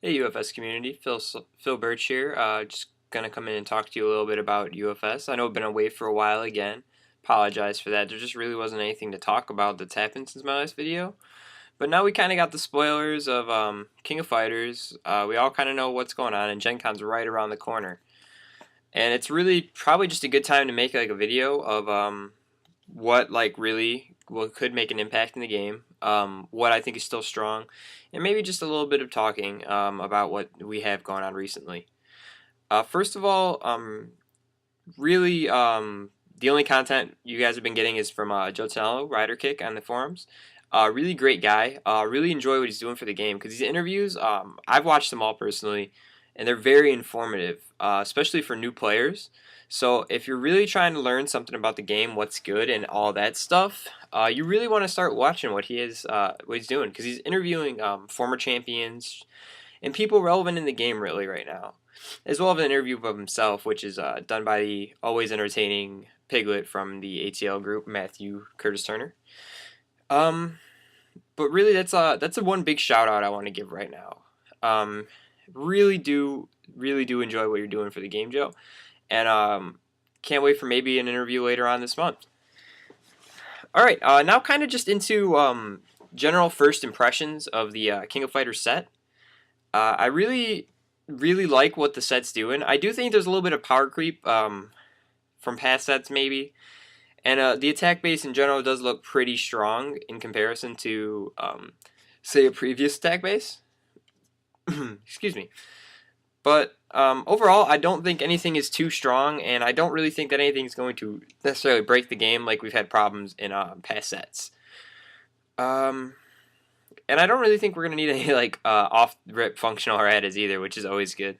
Hey UFS community, Phil Birch here. Just gonna come in and talk to you a little bit about UFS. I know I've been away for a while again. Apologize for that. There just really wasn't anything to talk about that's happened since my last video. But now we kind of got the spoilers of King of Fighters. We all kind of know what's going on, and Gencon's right around the corner. And it's really probably just a good time to make like a video of what what could make an impact in the game, what I think is still strong, and maybe just a little bit of talking about what we have going on recently. First of all, really, the only content you guys have been getting is from Joe Tonello, Rider Kick on the forums. Really great guy. Really enjoy what he's doing for the game because these interviews, I've watched them all personally, and they're very informative, especially for new players. So if you're really trying to learn something about the game, what's good, and all that stuff, you really want to start watching what he's doing because he's interviewing former champions and people relevant in the game really right now, as well as an interview of himself, which is done by the always entertaining Piglet from the ATL group, Matthew Curtis Turner. But really, that's a one big shout out I want to give right now. Really do enjoy what you're doing for the game, Joe, and can't wait for maybe an interview later on this month. All right, now kind of just into general first impressions of the King of Fighters set. I really like what the set's doing. I do think there's a little bit of power creep from past sets maybe. And the attack base in general does look pretty strong in comparison to, say, a previous attack base. Excuse me. But overall, I don't think anything is too strong, and I don't really think that anything is going to necessarily break the game like we've had problems in past sets. And I don't really think we're going to need any like off-rip functional Radas either, which is always good.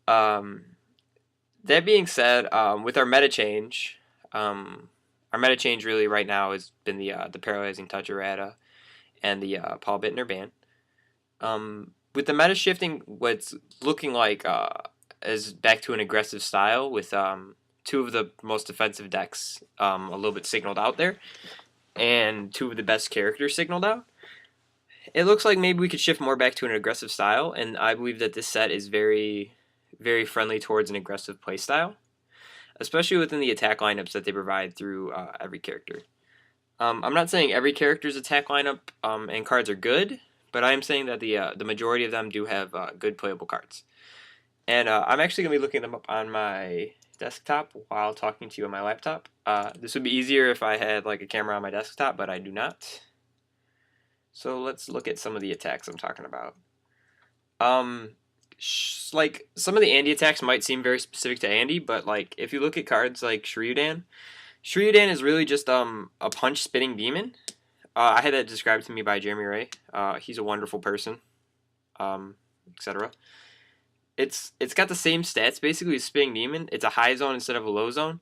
That being said, with our meta change... our meta change really right now has been the Paralyzing Touch errata and the Paul Bittner ban. With the meta shifting, what's looking like is back to an aggressive style with two of the most defensive decks a little bit signaled out there, and two of the best characters signaled out. It looks like maybe we could shift more back to an aggressive style, and I believe that this set is very, very friendly towards an aggressive playstyle, especially within the attack lineups that they provide through every character. I'm not saying every character's attack lineup and cards are good, but I am saying that the majority of them do have good playable cards. And I'm actually going to be looking them up on my desktop while talking to you on my laptop. This would be easier if I had like a camera on my desktop, but I do not. So let's look at some of the attacks I'm talking about. Like some of the Andy attacks might seem very specific to Andy, but like if you look at cards like Shryudan is really just a punch spitting demon. I had that described to me by Jeremy Ray. He's a wonderful person, etc. It's got the same stats basically as spitting demon. It's a high zone instead of a low zone.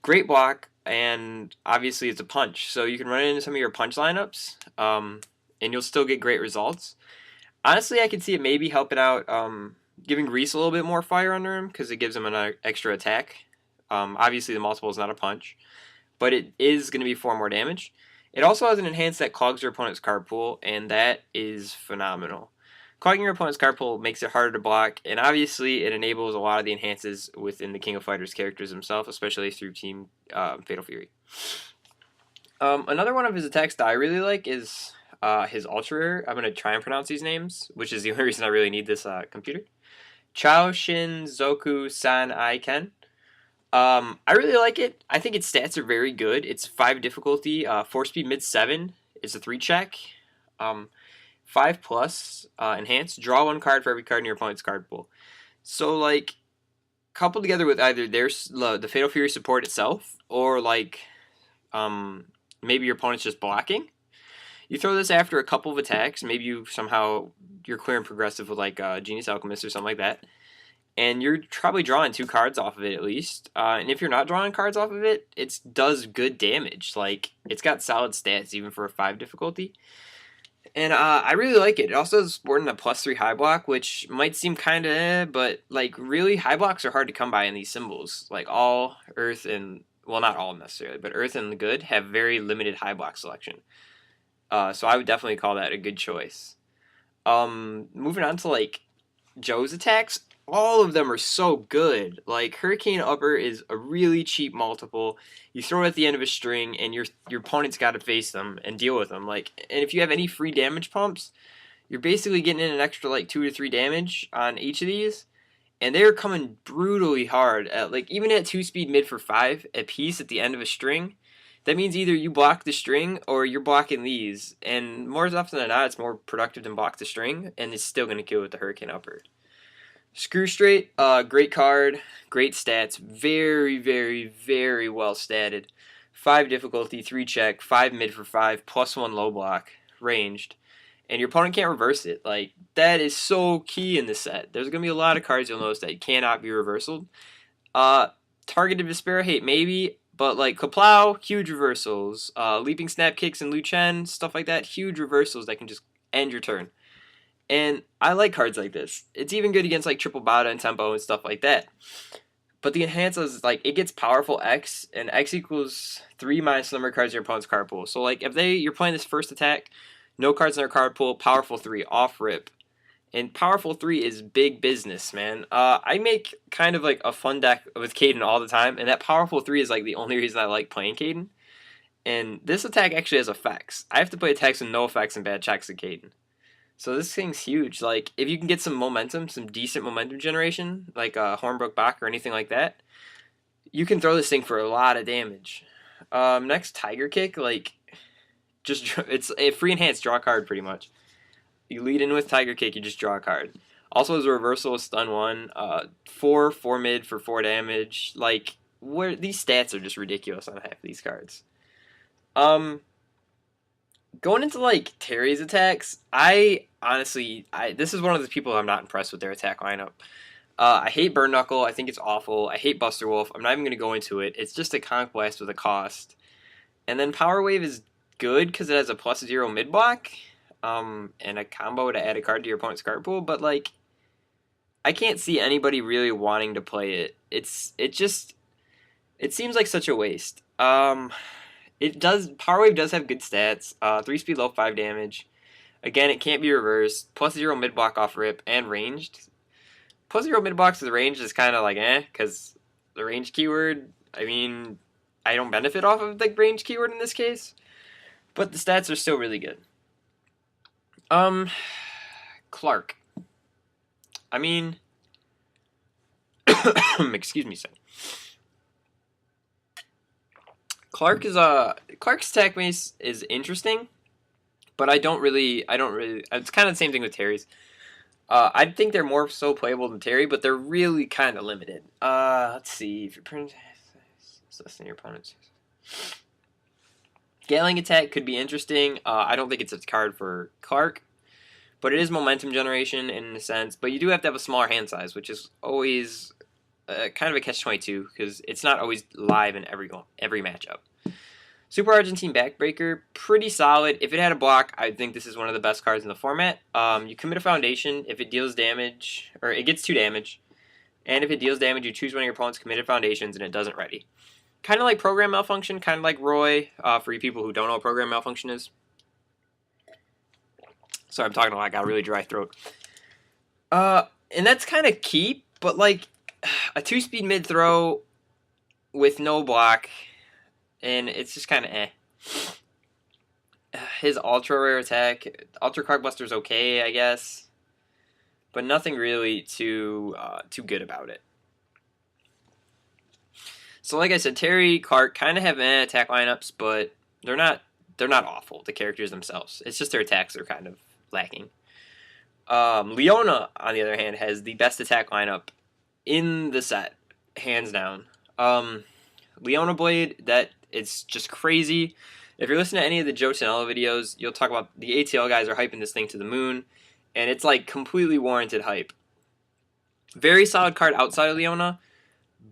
Great block, and obviously it's a punch, so you can run it into some of your punch lineups, and you'll still get great results. Honestly, I could see it maybe helping out, giving Reese a little bit more fire under him because it gives him an extra attack. Obviously, the multiple is not a punch, but it is going to be 4 more damage. It also has an enhance that clogs your opponent's card pool, and that is phenomenal. Clogging your opponent's card pool makes it harder to block, and obviously it enables a lot of the enhances within the King of Fighters characters himself, especially through Team Fatal Fury. Another one of his attacks that I really like is his ultra rare. I'm going to try and pronounce these names, which is the only reason I really need this computer. Chao Shin Zoku San I Ken. I really like it. I think its stats are very good. It's 5 difficulty, 4 speed mid 7. It's a 3 check. 5+ enhanced. Draw 1 card for every card in your opponent's card pool. So like coupled together with either the Fatal Fury support itself or like maybe your opponent's just blocking. You throw this after a couple of attacks. Maybe you're clearing progressive with like Genius Alchemist or something like that, and you're probably drawing 2 cards off of it at least. And if you're not drawing cards off of it, it does good damage. Like it's got solid stats even for a 5 difficulty, and I really like it. It also is supporting a +3 high block, which might seem kind of but like really high blocks are hard to come by in these symbols. Like all Earth and well, not all necessarily, but Earth and the Good have very limited high block selection. So I would definitely call that a good choice. Moving on to like Joe's attacks, all of them are so good. Like, Hurricane Upper is a really cheap multiple. You throw it at the end of a string, and your opponent's got to face them and deal with them. Like, and if you have any free damage pumps, you're basically getting in an extra like 2 to 3 damage on each of these, and they're coming brutally hard at like even at 2-speed mid for 5 a piece at the end of a string. That means either you block the string or you're blocking these, and more often than not, it's more productive than block the string, and it's still going to kill with the Hurricane Upper. Screw Straight, great card, great stats, very, very, very well statted. 5 difficulty, 3 check, 5 mid for 5, +1 low block, ranged. And your opponent can't reverse it. Like, that is so key in this set. There's going to be a lot of cards you'll notice that cannot be reversaled. Targeted Despair Hate, maybe, but like Kaplow, huge reversals. Leaping Snap Kicks and Lu Chen, stuff like that, huge reversals that can just end your turn. And I like cards like this. It's even good against like Triple Bada and Tempo and stuff like that. But the enhance is like, it gets powerful X, and X equals 3 minus the number of cards in your opponent's card pool. So like if you're playing this first attack, no cards in their card pool, powerful 3, off rip. And powerful 3 is big business, man. I make kind of like a fun deck with Caden all the time, and that powerful 3 is like the only reason I like playing Caden. And this attack actually has effects. I have to play attacks with no effects and bad checks with Caden. So this thing's huge. Like, if you can get some momentum, some decent momentum generation, like Hornbrook Bach or anything like that, you can throw this thing for a lot of damage. Next, Tiger Kick, like, it's a free enhanced, draw a card pretty much. You lead in with Tiger Kick, you just draw a card. Also has a reversal of stun 1, 4 mid for 4 damage. Like, these stats are just ridiculous on half of these cards. Going into like Terry's attacks, I honestly, this is one of the people I'm not impressed with their attack lineup. I hate Burn Knuckle. I think it's awful. I hate Buster Wolf. I'm not even going to go into it. It's just a Conch Blast with a cost. And then Powerwave is good because it has a +0 mid block, and a combo to add a card to your opponent's card pool. But like, I can't see anybody really wanting to play it. It seems like such a waste. Powerwave does have good stats. 3-speed low, 5 damage. Again, it can't be reversed. +0 mid block off rip and ranged. +0 mid blocks with ranged is kind of like because the range keyword, I mean, I don't benefit off of the range keyword in this case, but the stats are still really good. Clark. I mean, excuse me, sir. Clark's attack base is interesting, but I don't really. It's kind of the same thing with Terry's. I think they're more so playable than Terry, but they're really kind of limited. Let's see if your opponent is less than your opponent's. Scaling attack could be interesting. I don't think it's a card for Clark, but it is momentum generation in a sense. But you do have to have a smaller hand size, which is always kind of a catch-22 because it's not always live in every matchup. Super Argentine Backbreaker, pretty solid. If it had a block, I think this is one of the best cards in the format. You commit a foundation. If it deals damage, or it gets 2 damage, and if it deals damage, you choose one of your opponent's committed foundations, and it doesn't ready. Kind of like Program Malfunction, kind of like Roy, for you people who don't know what Program Malfunction is. Sorry, I'm talking a lot. I got a really dry throat. And that's kind of key, but like a 2-speed mid throw with no block, and it's just kind of His ultra rare attack, Ultra Cogbuster is okay, I guess, but nothing really too good about it. So like I said, Terry, Clark kind of have attack lineups, but they're not awful. The characters themselves, it's just their attacks are kind of lacking. Leona, on the other hand, has the best attack lineup in the set, hands down. Leona Blade, it's just crazy. If you're listening to any of the Joe Tonello videos, you'll talk about the ATL guys are hyping this thing to the moon, and it's like completely warranted hype. Very solid card outside of Leona,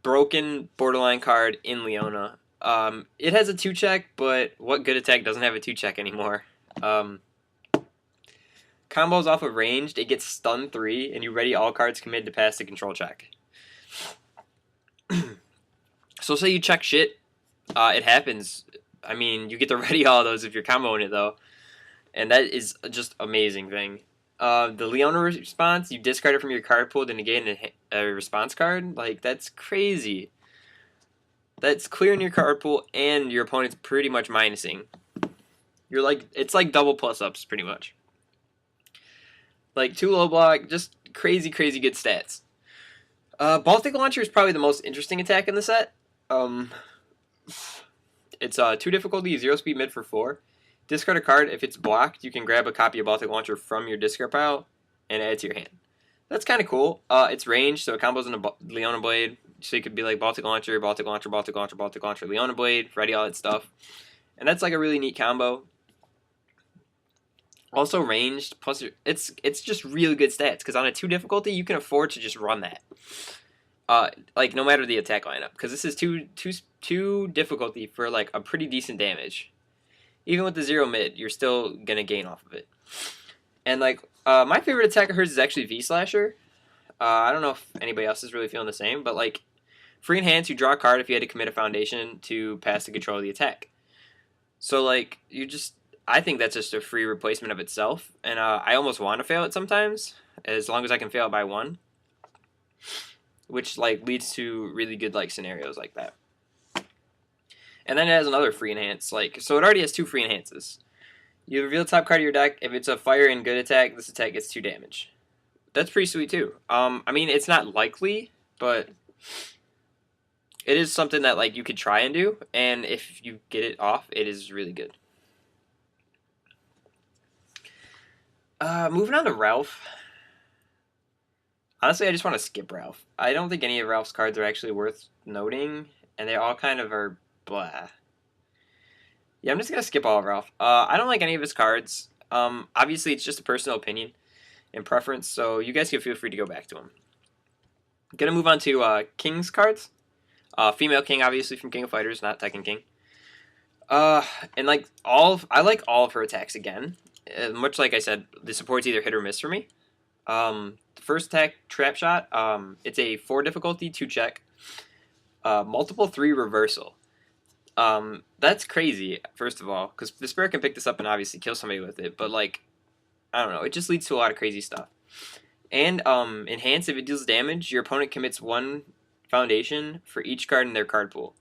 broken borderline card in Leona. It has a 2-check, but what good attack doesn't have a 2-check anymore? Combos off of ranged, it gets stun 3, and you ready all cards committed to pass the control check. So say you check shit, it happens. I mean, you get to ready all of those if you're comboing it, though. And that is just amazing thing. The Leona response, you discard it from your card pool to negate a response card. Like, that's crazy. That's clearing your card pool and your opponent's pretty much minusing. You're like, it's like double plus ups pretty much. Like 2 low block, just crazy, crazy good stats. Baltic Launcher is probably the most interesting attack in the set. It's 2 difficulty, 0 speed, mid for 4. Discard a card. If it's blocked, you can grab a copy of Baltic Launcher from your discard pile and add it to your hand. That's kind of cool. It's ranged, so it combos into Leona Blade. So you could be like Baltic Launcher, Baltic Launcher, Baltic Launcher, Baltic Launcher, Leona Blade, ready all that stuff. And that's like a really neat combo. Also ranged, plus it's just really good stats, because on a 2 difficulty, you can afford to just run that. Like, no matter the attack lineup, because this is 2 difficulty for like a pretty decent damage. Even with the 0 mid, you're still gonna gain off of it. And like, my favorite attack of hers is actually V-Slasher. I don't know if anybody else is really feeling the same, but like, free enhance, you draw a card if you had to commit a foundation to pass the control of the attack. So like, I think that's just a free replacement of itself, and I almost want to fail it sometimes, as long as I can fail it by 1. Which like leads to really good like scenarios like that. And then it has another free enhance, like, so it already has 2 free enhances. You reveal the top card of your deck. If it's a fire and good attack, this attack gets 2 damage. That's pretty sweet too. I mean, it's not likely, but it is something that like you could try and do, and if you get it off, it is really good. Moving on to Ralph. Honestly, I just want to skip Ralph. I don't think any of Ralph's cards are actually worth noting, and they all kind of are blah. Yeah, I'm just going to skip all of Ralph. I don't like any of his cards. Obviously, it's just a personal opinion and preference, so you guys can feel free to go back to him. Gonna move on to King's cards. Female King, obviously, from King of Fighters, not Tekken King. And like I like all of her attacks again. Much like I said, the support's either hit or miss for me. The first attack, Trap Shot. It's a 4 difficulty, 2 check. Multiple 3 reversal. That's crazy, first of all, because the Spirit can pick this up and obviously kill somebody with it, but like, I don't know, it just leads to a lot of crazy stuff. And enhance, if it deals damage, your opponent commits 1 foundation for each card in their card pool.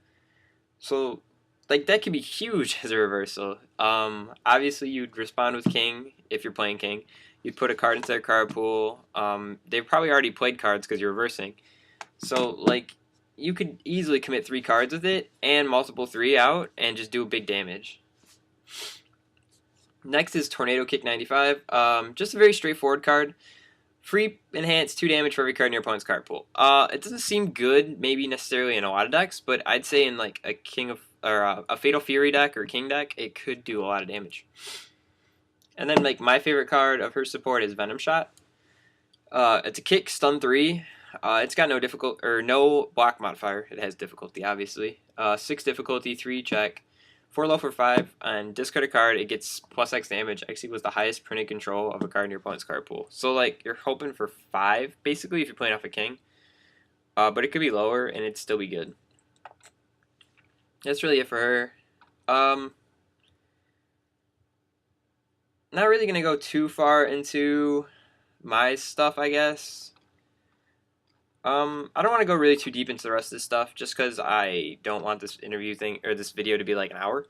So, like, that could be huge as a reversal. Obviously, you'd respond with King if you're playing King. You'd put a card into their card pool. They've probably already played cards because you're reversing. So, like, you could easily commit 3 cards with it and multiple 3 out and just do a big damage. Next is Tornado Kick 95. Just a very straightforward card. Free enhance, 2 damage for every card in your opponent's card pool. It doesn't seem good, maybe necessarily in a lot of decks, but I'd say in like a Fatal Fury deck or a King deck, it could do a lot of damage. And then like my favorite card of her support is Venom Shot. It's a kick, stun 3. It's got no block modifier. It has difficulty, obviously. 6 difficulty, 3 check. 4 low for 5, and discard a card, it gets plus X damage. X equals the highest printed control of a card in your opponent's card pool. So, like, you're hoping for 5, basically, if you're playing off a King. But it could be lower, and it'd still be good. That's really it for her. Not really going to go too far into my stuff, I guess. I don't want to go really too deep into the rest of this stuff, just because I don't want this this video to be like an hour.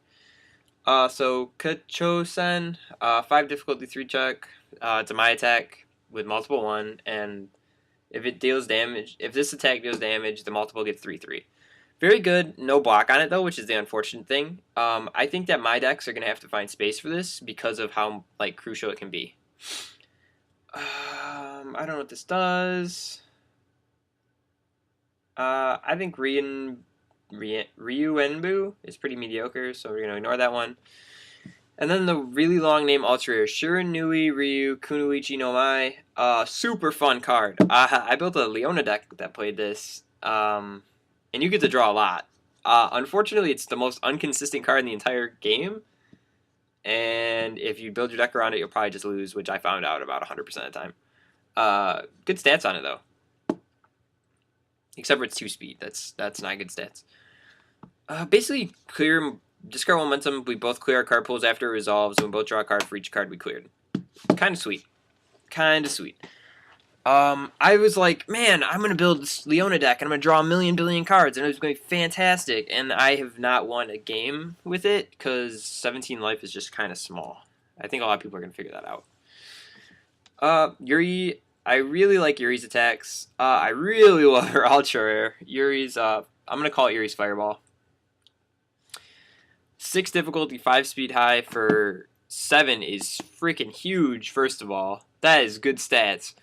So Kacho-sen, 5 difficulty, 3 check. It's a my attack with multiple 1, and if this attack deals damage, the multiple gets 3/3. Very good, no block on it though, which is the unfortunate thing. I think that my decks are gonna have to find space for this because of how like crucial it can be. I don't know what this does. I think Ryu Enbu is pretty mediocre, so we're going to ignore that one. And then the really long name ultra rare, Shiranui Ryu Kunoichi no Mai. Super fun card. I built a Leona deck that played this, and you get to draw a lot. Unfortunately, it's the most inconsistent card in the entire game, and if you build your deck around it, you'll probably just lose, which I found out about 100% of the time. Good stats on it, though. Except for it's 2 speed. That's not good stats. Basically, discard momentum. We both clear our card pools after it resolves, and we both draw a card for each card we cleared. Kind of sweet. kind of sweet. I was like, man, I'm gonna build this Leona deck and I'm gonna draw a billion cards and it was gonna be fantastic. And I have not won a game with it because 17 life is just kind of small. I think a lot of people are gonna figure that out. Yuri, I really like Yuri's attacks. I really love her ultra rare. Yuri's, I'm gonna call it Yuri's Fireball. 6 difficulty, 5 speed high for 7 is freaking huge. First of all, that is good stats.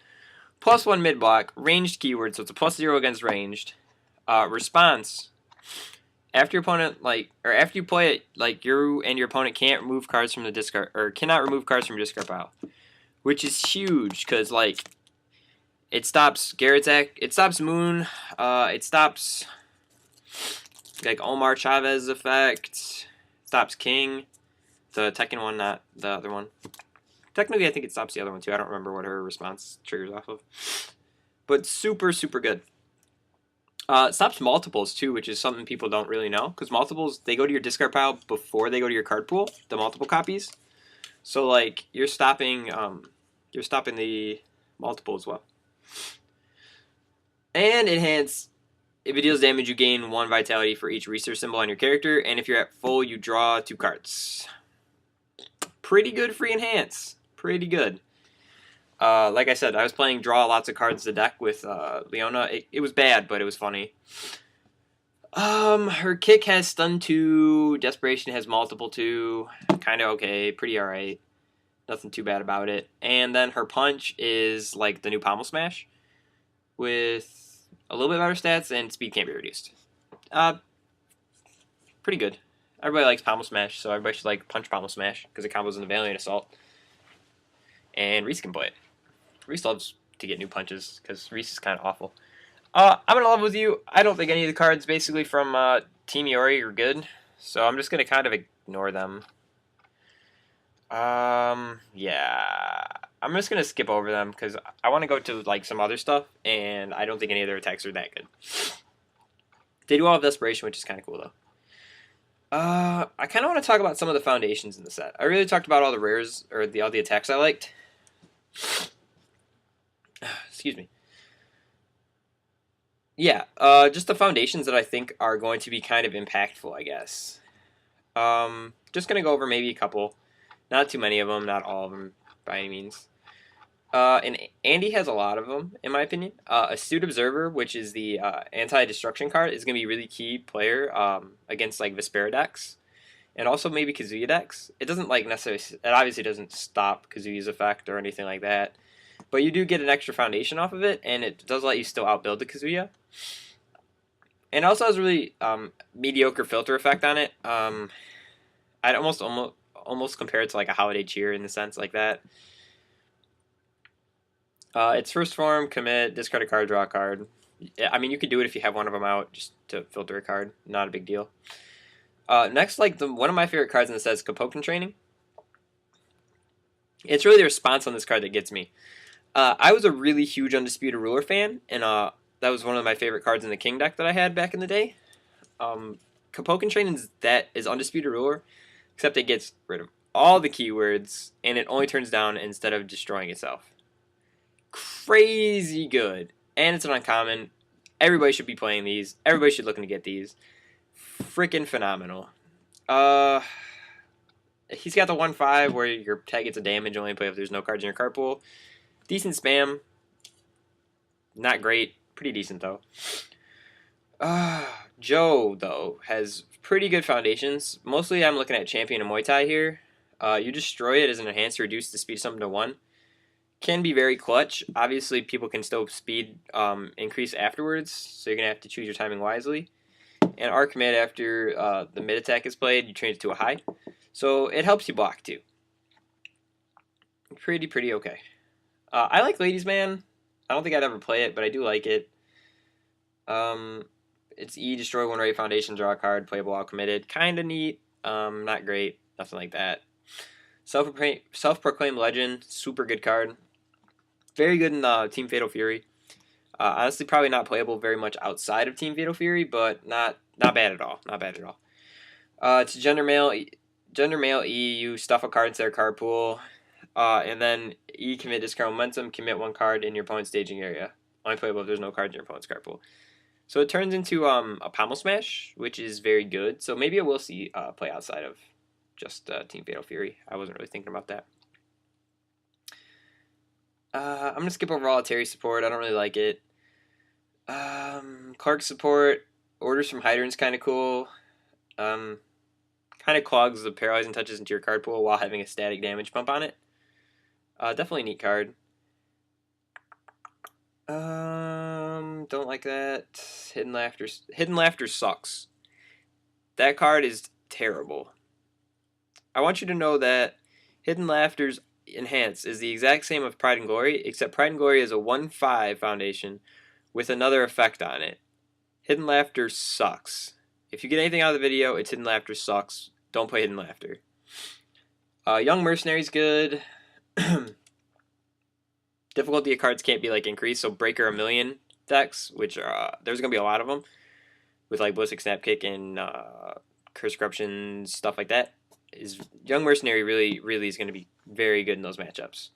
+1 mid block, ranged keyword, so it's a +0 against ranged. Response. After your opponent, after you play it, you and your opponent can't remove cards from the discard, or cannot remove cards from your discard pile. Which is huge, because, it stops Garrett's act, it stops Moon, it stops, Omar Chavez effect, stops King, the Tekken one, not the other one. Technically, I think it stops the other one, too. I don't remember what her response triggers off of. But super, super good. It stops multiples, too, which is something people don't really know. Because multiples, they go to your discard pile before they go to your card pool, the multiple copies. So, you're stopping the multiple as well. And enhance. If it deals damage, you gain 1 vitality for each research symbol on your character. And if you're at full, you draw 2 cards. Pretty good free enhance. Pretty good. Like I said, I was playing draw lots of cards the deck with Leona. It was bad, but it was funny. Her kick has stun 2. Desperation has multiple 2. Kind of okay. Pretty alright. Nothing too bad about it. And then her punch is the new Pommel Smash with a little bit better stats and speed can't be reduced. Pretty good. Everybody likes Pommel Smash, so everybody should like Punch Pommel Smash because it combos in the Valiant Assault. And Reese can play it. Reese loves to get new punches because Reese is kind of awful. I'm in love with you. I don't think any of the cards basically from Team Yori are good, so I'm just going to kind of ignore them. Yeah. I'm just going to skip over them because I want to go to some other stuff, and I don't think any of their attacks are that good. They do all have Desperation, which is kind of cool, though. I kind of want to talk about some of the foundations in the set. I really talked about all the rares, or all the attacks I liked. Excuse me. Yeah, just the foundations that I think are going to be kind of impactful, I guess. Just going to go over maybe a couple. Not too many of them, not all of them by any means. And Andy has a lot of them, in my opinion. Astute Observer, which is the anti-destruction card, is going to be a really key player against Vespera decks. And also maybe Kazuya decks. It doesn't necessarily, it obviously doesn't stop Kazuya's effect or anything like that. But you do get an extra foundation off of it, and it does let you still outbuild the Kazuya. And it also has really mediocre filter effect on it. I'd almost compare it to a Holiday Cheer in the sense like that. Its first form, commit, discard a card, draw a card. I mean, you could do it if you have one of them out, just to filter a card. Not a big deal. Next, one of my favorite cards in the set is KoF13. It's really the response on this card that gets me. I was a really huge Undisputed Ruler fan, and that was one of my favorite cards in the King deck that I had back in the day. KoF13 is Undisputed Ruler, except it gets rid of all the keywords, and it only turns down instead of destroying itself. Crazy good. And it's an uncommon. Everybody should be playing these. Everybody should looking to get these. Freaking phenomenal. He's got the 1/5 where your tag gets a damage only play if there's no cards in your card pool. Decent spam. Not great. Pretty decent though. Joe though has pretty good foundations. Mostly I'm looking at Champion and Muay Thai here. You destroy it as an enhancer, reduce the speed something to 1. Can be very clutch. Obviously, people can still speed increase afterwards, so you're going to have to choose your timing wisely. And arc mid after the mid attack is played, you change it to a high. So it helps you block too. Pretty okay. I like Ladies Man. I don't think I'd ever play it, but I do like it. It's E, destroy 1 rate foundation, draw a card, playable while committed. Kind of neat. Not great. Nothing like that. Self-proclaimed legend. Super good card. Very good in Team Fatal Fury. Honestly, probably not playable very much outside of Team Fatal Fury, but not bad at all. Not bad at all. To Gender Male E, you stuff a card into their card pool. And then E, commit discard momentum, commit one card in your opponent's staging area. Only playable if there's no cards in your opponent's card pool. So it turns into a Pommel Smash, which is very good. So maybe it will see play outside of just Team Fatal Fury. I wasn't really thinking about that. I'm going to skip over Terry support. I don't really like it. Clark support. Orders from Hydrant's kind of cool. Kind of clogs the paralyzing touches into your card pool while having a static damage pump on it. Definitely a neat card. Don't like that. Hidden Laughter. Hidden Laughter sucks. That card is terrible. I want you to know that Hidden Laughter's Enhance is the exact same of Pride and Glory, except Pride and Glory is a 1/5 foundation with another effect on it. Hidden Laughter sucks. If you get anything out of the video, it's Hidden Laughter sucks. Don't play Hidden Laughter. Young Mercenary's good. Difficulty of cards can't be like increased, so Breaker 1,000,000 decks, which there's gonna be a lot of them, with like Ballistic Snapkick and Curse Corruption, stuff like that. Young Mercenary really is gonna be very good in those matchups.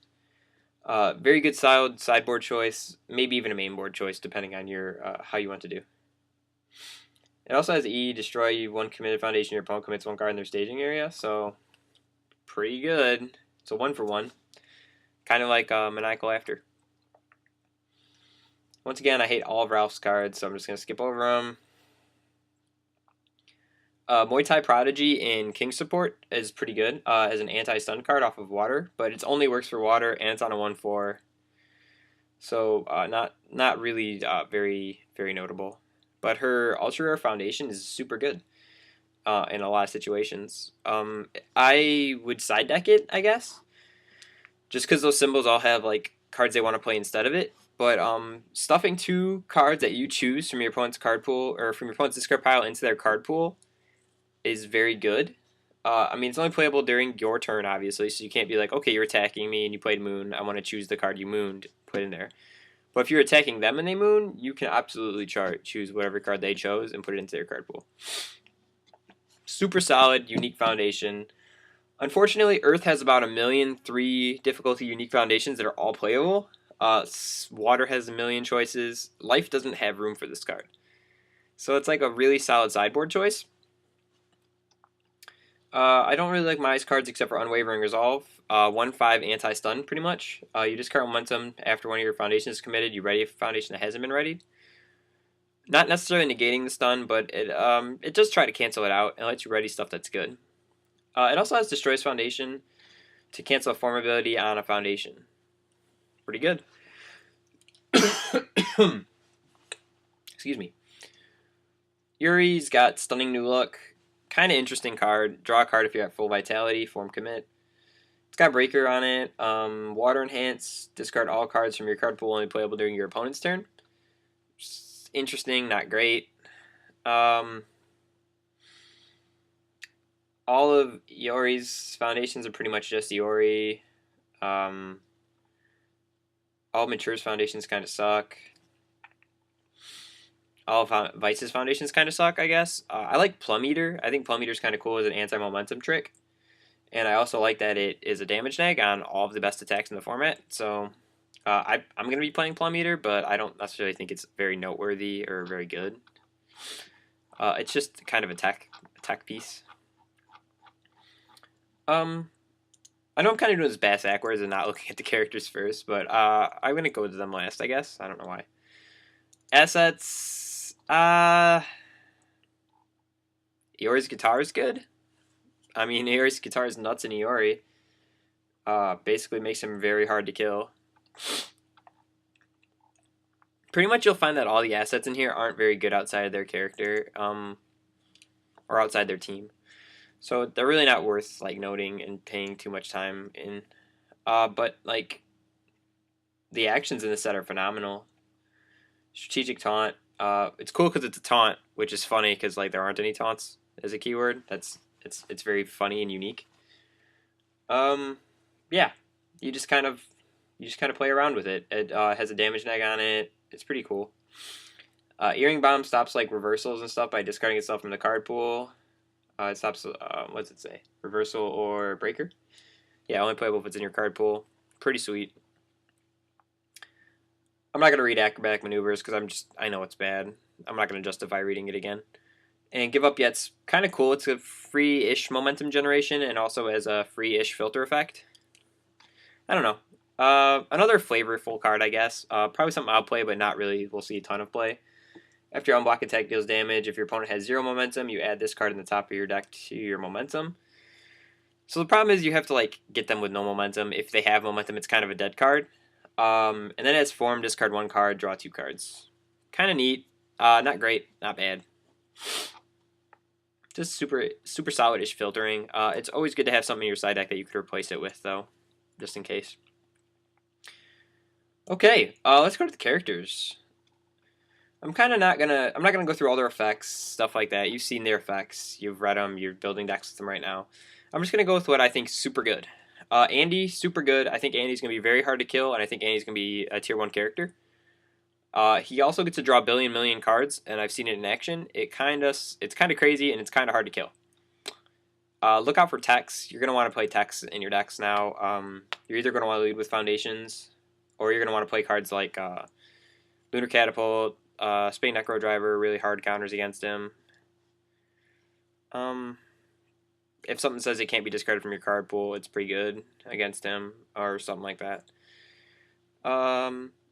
Very good sideboard choice, maybe even a main board choice, depending on your how you want to do. It also has E, destroy one committed foundation. Your opponent commits one card in their staging area, so pretty good. It's a 1-for-1, kind of like Maniacal Laughter. Once again, I hate all of Ralph's cards, so I'm just gonna skip over them. Muay Thai Prodigy in King support is pretty good as an anti-stun card off of water, but it only works for water and it's on a 1/4, so not really very notable. But her Ultra Rare Foundation is super good in a lot of situations. I would side deck it, I guess, just because those symbols all have like cards they want to play instead of it. But stuffing 2 cards that you choose from your opponent's card pool or from your opponent's discard pile into their card pool is very good. I mean, it's only playable during your turn, obviously, so you can't be like, okay, you're attacking me and you played Moon, I want to choose the card you mooned, put in there. But if you're attacking them and they moon, you can absolutely choose whatever card they chose and put it into their card pool. Super solid, unique foundation. Unfortunately, Earth has about 1,000,003 difficulty unique foundations that are all playable. Water has 1,000,000 choices. Life doesn't have room for this card. So it's like a really solid sideboard choice. I don't really like my cards except for Unwavering Resolve. 1/5 anti-stun, pretty much. You discard momentum after one of your foundations is committed. You ready a foundation that hasn't been readied. Not necessarily negating the stun, but it does try to cancel it out and lets you ready stuff that's good. It also has Destroys Foundation to cancel a form ability on a foundation. Pretty good. Excuse me. Yuri's got Stunning New Look. Kind of interesting card. Draw a card if you're at full vitality. Form commit. It's got Breaker on it. Water Enhance. Discard all cards from your card pool only playable during your opponent's turn. Interesting, not great. All of Iori's foundations are pretty much just Iori. All Mature's foundations kind of suck. All of Vice's foundations kind of suck, I guess. I like Plum Eater. I think Plum Eater's kind of cool as an anti-momentum trick. And I also like that it is a damage neg on all of the best attacks in the format. So I'm going to be playing Plum Eater, but I don't necessarily think it's very noteworthy or very good. It's just kind of a tech piece. I know I'm kind of doing this bass backwards and not looking at the characters first, but I'm going to go to them last, I guess. I don't know why. Assets... Iori's guitar is good. I mean, Iori's guitar is nuts in Iori. Basically makes him very hard to kill. Pretty much you'll find that all the assets in here aren't very good outside of their character, or outside their team. So they're really not worth like noting and paying too much time in. But like the actions in this set are phenomenal. Strategic Taunt. It's cool because it's a taunt, which is funny because like there aren't any taunts as a keyword. It's very funny and unique. Yeah, you just kind of play around with it. It has a damage neg on it. It's pretty cool. Earring Bomb stops like reversals and stuff by discarding itself from the card pool. It stops. What does it say? Reversal or Breaker. Yeah, only playable if it's in your card pool. Pretty sweet. I'm not going to read Acrobatic Maneuvers because I know it's bad. I'm not going to justify reading it again. And Give Up Yet's kind of cool. It's a free-ish momentum generation and also has a free-ish filter effect. I don't know. Another flavorful card, I guess. Probably something I'll play, but not really. We'll see a ton of play. After your unblock attack deals damage, if your opponent has 0 momentum, you add this card in the top of your deck to your momentum. So the problem is you have to like get them with no momentum. If they have momentum, it's kind of a dead card. And then as form, discard 1 card, draw 2 cards. Kind of neat. Not great, not bad. Just super solid-ish filtering. It's always good to have something in your side deck that you could replace it with, though, just in case. Okay, let's go to the characters. I'm not gonna go through all their effects, stuff like that. You've seen their effects, you've read them, you're building decks with them right now. I'm just gonna go with what I think is super good. Andy, super good. I think Andy's gonna be very hard to kill, and I think Andy's gonna be a tier 1 character. He also gets to draw a million cards, and I've seen it in action. It's kind of crazy, and it's kind of hard to kill. Look out for techs. You're going to want to play techs in your decks now. You're either going to want to lead with foundations, or you're going to want to play cards like Lunar Catapult, Spain Necro Driver, really hard counters against him. If something says it can't be discarded from your card pool, it's pretty good against him, or something like that.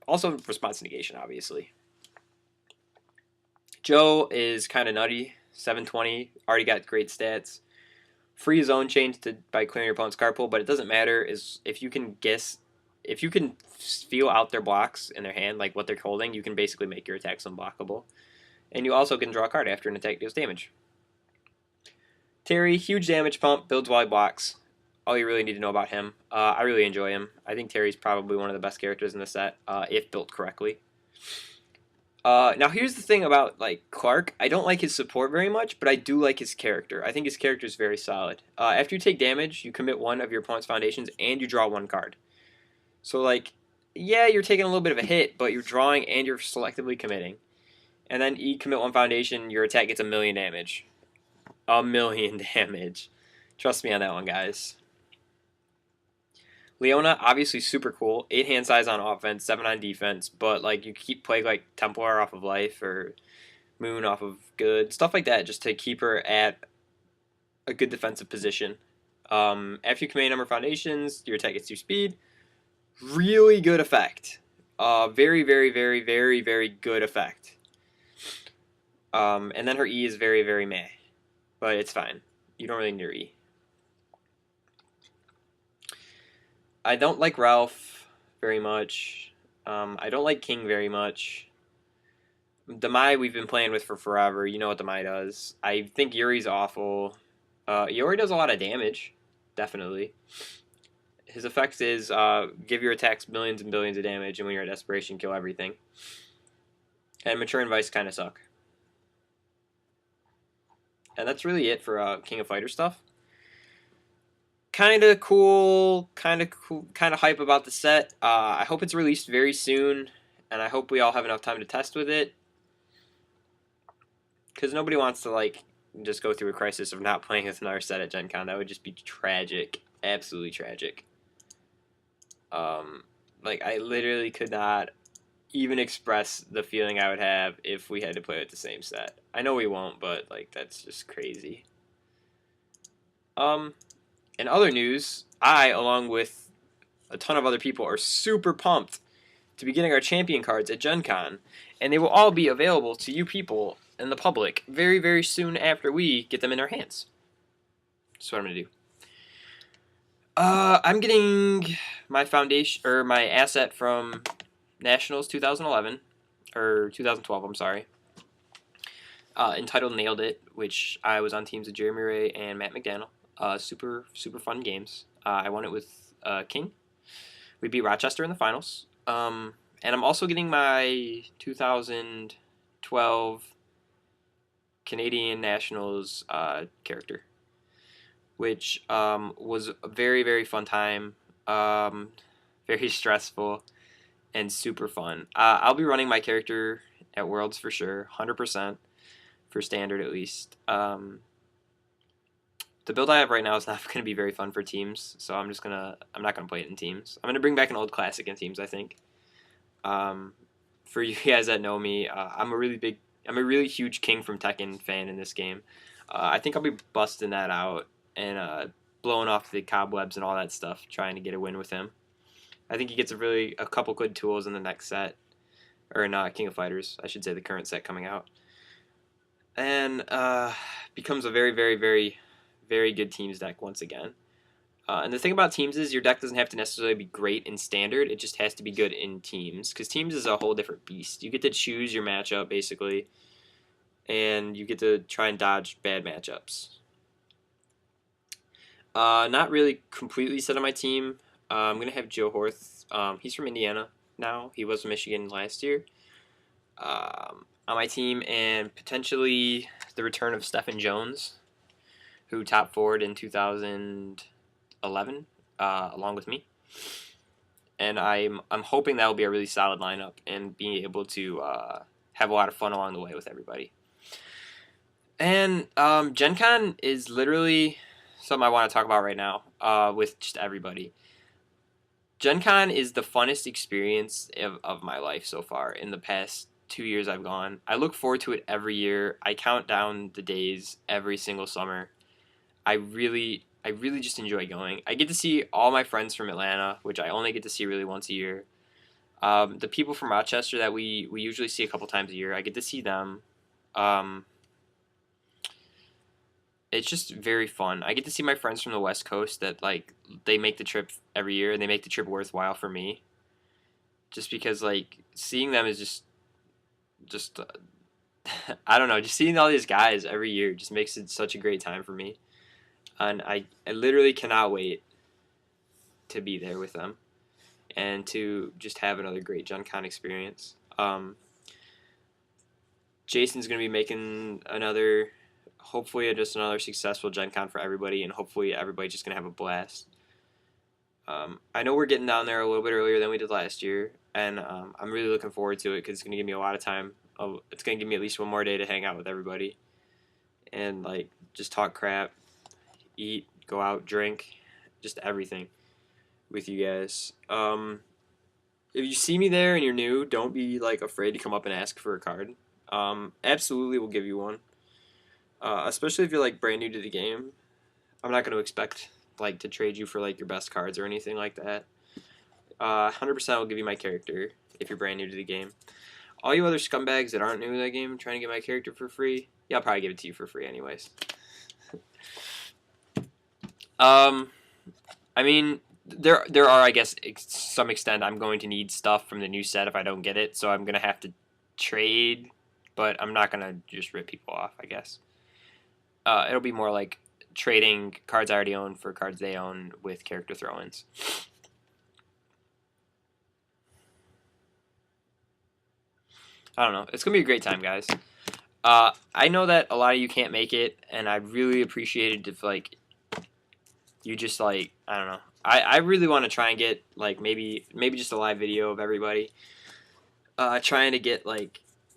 Also, response negation, obviously. Joe is kind of nutty. 720, already got great stats. Free zone change by clearing your opponent's card pool, but it doesn't matter is if you can feel out their blocks in their hand, like what they're holding, you can basically make your attacks unblockable. And you also can draw a card after an attack deals damage. Terry, huge damage pump, builds while he blocks. All you really need to know about him. I really enjoy him. I think Terry's probably one of the best characters in the set, if built correctly. Now here's the thing about like Clark. I don't like his support very much, but I do like his character. I think his character is very solid. After you take damage, you commit 1 of your opponent's foundations, and you draw 1 card. So like, yeah, you're taking a little bit of a hit, but you're drawing and you're selectively committing. And then you commit 1 foundation, your attack gets 1,000,000 damage. 1,000,000 damage. Trust me on that one, guys. Leona, obviously super cool. 8 hand size on offense, 7 on defense, but like you keep playing like Templar off of life or Moon off of good, stuff like that, just to keep her at a good defensive position. After you command number foundations, your attack gets 2 speed. Really good effect. Very, very, very, very, very good effect. And then her E is very, very meh, but it's fine. You don't really need her E. I don't like Ralph very much. I don't like King very much. Demai we've been playing with for forever. You know what Demai does. I think Yuri's awful. Yuri does a lot of damage, definitely. His effect is give your attacks millions and billions of damage, and when you're at desperation, kill everything. And Mature and Vice kind of suck. And that's really it for King of Fighter stuff. Kind of cool, kind of hype about the set. I hope it's released very soon, and I hope we all have enough time to test with it. Because nobody wants to like just go through a crisis of not playing with another set at Gen Con. That would just be tragic, absolutely tragic. Like I literally could not even express the feeling I would have if we had to play with the same set. I know we won't, but like that's just crazy. In other news, I, along with a ton of other people, are super pumped to be getting our champion cards at Gen Con, and they will all be available to you people and the public very, very soon after we get them in our hands. That's what I'm going to do. I'm getting my foundation, or my asset from Nationals 2011, or 2012, I'm sorry. Entitled Nailed It, which I was on teams with Jeremy Ray and Matt McDaniel. Super fun games. I won it with King. We beat Rochester in the finals. And I'm also getting my 2012 Canadian Nationals character, which was a very, very fun time. Very stressful and super fun. I'll be running my character at Worlds for sure, 100%, for standard at least. the build I have right now is not going to be very fun for teams, so I'm not gonna play it in teams. I'm gonna bring back an old classic in teams, I think. For you guys that know me, I'm a really huge King from Tekken fan in this game. I think I'll be busting that out and blowing off the cobwebs and all that stuff, trying to get a win with him. I think he gets a couple good tools in the next set, or in King of Fighters, I should say, the current set coming out, and becomes a very, very, very, very good teams deck once again. And the thing about teams is your deck doesn't have to necessarily be great in standard. It just has to be good in teams, because teams is a whole different beast. You get to choose your matchup, basically, and you get to try and dodge bad matchups. Not really completely set on my team. I'm going to have Joe Horth. He's from Indiana now. He was from Michigan last year. On my team, and potentially the return of Stephen Jones, who top forward in 2011, along with me. And I'm hoping that will be a really solid lineup and being able to have a lot of fun along the way with everybody. And Gencon is literally something I want to talk about right now with just everybody. Gencon is the funnest experience of my life so far in the past 2 years I've gone. I look forward to it every year. I count down the days every single summer. I really just enjoy going. I get to see all my friends from Atlanta, which I only get to see really once a year. The people from Rochester that we usually see a couple times a year, I get to see them. It's just very fun. I get to see my friends from the West Coast that, like, they make the trip every year, and they make the trip worthwhile for me. Just because, like, seeing them is just I don't know, just seeing all these guys every year just makes it such a great time for me. And I literally cannot wait to be there with them and to just have another great Gencon experience. Jason's going to be making hopefully just another successful Gencon for everybody, and hopefully everybody's just going to have a blast. I know we're getting down there a little bit earlier than we did last year, and I'm really looking forward to it because it's going to give me a lot of time. It's going to give me at least one more day to hang out with everybody and, like, just talk crap, eat, go out, drink, just everything with you guys. If you see me there and you're new, don't be, like, afraid to come up and ask for a card. Absolutely will give you one. Especially if you're, like, brand new to the game. I'm not going to expect, like, to trade you for, like, your best cards or anything like that. 100% will give you my character if you're brand new to the game. All you other scumbags that aren't new to that game trying to get my character for free, yeah, I'll probably give it to you for free anyways. I mean, there are, I guess, to some extent, I'm going to need stuff from the new set if I don't get it, so I'm going to have to trade, but I'm not going to just rip people off, I guess. It'll be more like trading cards I already own for cards they own with character throw-ins. I don't know. It's going to be a great time, guys. I know that a lot of you can't make it, and I really appreciate it if, like, you just, like, I don't know. I really want to try and get, like, maybe just a live video of everybody. Trying to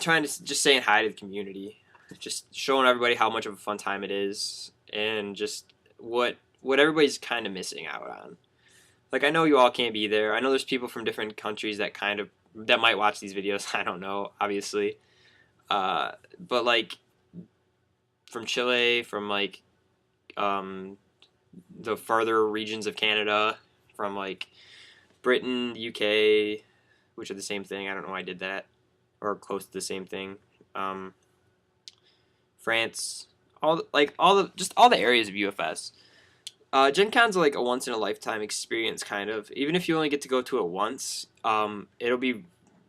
just saying hi to the community. Just showing everybody how much of a fun time it is, and just what everybody's kind of missing out on. Like, I know you all can't be there. I know there's people from different countries that might watch these videos. I don't know, obviously. But, like, from Chile, from, like, the farther regions of Canada, from, like, Britain, UK, which are the same thing. I don't know why I did that. Or close to the same thing. France, all the areas of UFS. Gen Con's like a once in a lifetime experience, kind of. Even if you only get to go to it once,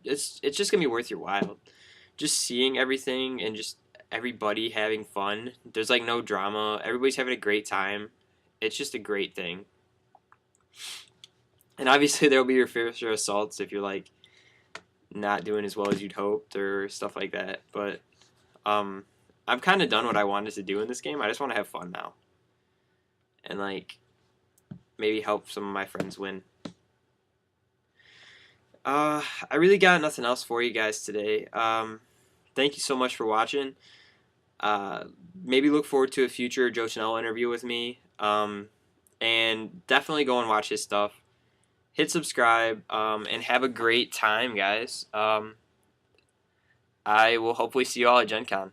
it's just gonna be worth your while. Just seeing everything and just everybody having fun. There's like no drama. Everybody's having a great time. It's just a great thing. And obviously there'll be your fair share of assaults if you're like not doing as well as you'd hoped or stuff like that. But I've kind of done what I wanted to do in this game. I just want to have fun now. And, like, maybe help some of my friends win. I really got nothing else for you guys today. Thank you so much for watching. Uh, Maybe look forward to a future Joe Chanel interview with me. And definitely go and watch his stuff. Hit subscribe, and have a great time, guys. I will hopefully see you all at Gen Con.